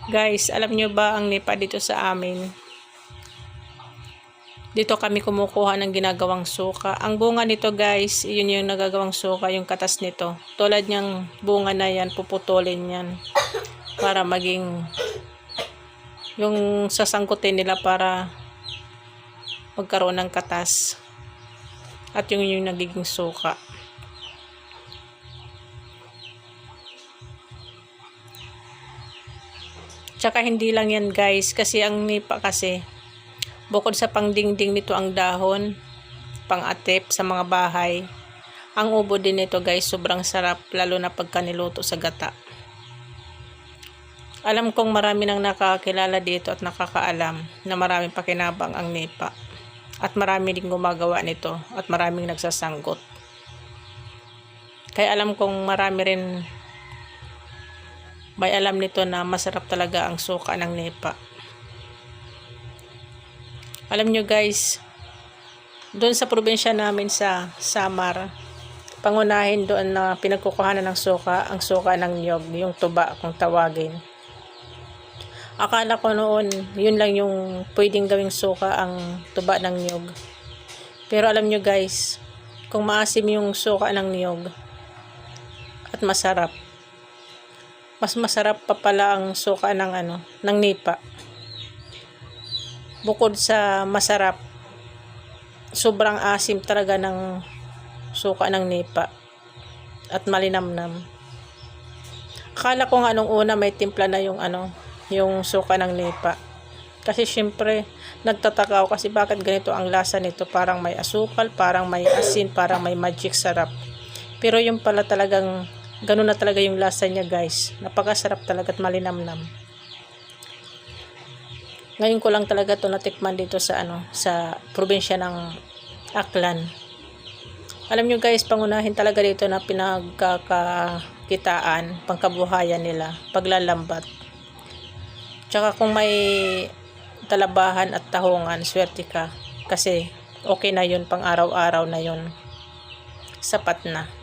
Guys, alam nyo ba ang nipa dito sa amin? Dito kami kumukuha ng ginagawang suka. Ang bunga nito guys, yun yung nagagawang suka, yung katas nito. Tulad niyang bunga na yan, puputulin yan. Para maging yung sasangkutin nila para magkaroon ng katas. At yung nagiging suka. Tsaka hindi lang yan guys, kasi ang nipa kasi, bukod sa pangdingding nito ang dahon, pang-atip sa mga bahay, ang ubo din nito guys, sobrang sarap, lalo na pagka niluto sa gata. Alam kong marami nang nakakilala dito at nakakaalam na maraming pakinabang ang nipa. At marami din gumagawa nito at maraming nagsasanggot. Kaya alam kong marami rin may alam nito na masarap talaga ang suka ng nipa. Alam nyo guys, doon sa probinsya namin sa Samar, pangunahin doon na pinagkukuhanan ng suka, ang suka ng niyog, yung tuba kung tawagin. Akala ko noon, yun lang yung pwedeng gawing suka, ang tuba ng niyog. Pero alam nyo guys, kung maasim yung suka ng niyog at masarap, mas masarap pa pala ang suka ng ng nipa. Bukod sa masarap, sobrang asim talaga ng suka ng nipa at malinamnam. Akala ko nga nung una may timpla na yung yung suka ng nipa. Kasi syempre nagtataka ako kasi bakit ganito ang lasa nito, parang may asukal, parang may asin, parang may magic sarap. Pero yung pala talagang ganun na talaga yung lasa niya guys. Napakasarap talaga at malinamnam. Ngayon ko lang talaga to natikman dito sa sa probinsya ng Aklan. Alam nyo guys, pangunahin talaga dito na pinagkakakitaan, pangkabuhayan nila, paglalambat. Tsaka kung may talabahan at tahungan, swerte ka. Kasi okay na yun, pang araw-araw na yun. Sapat na.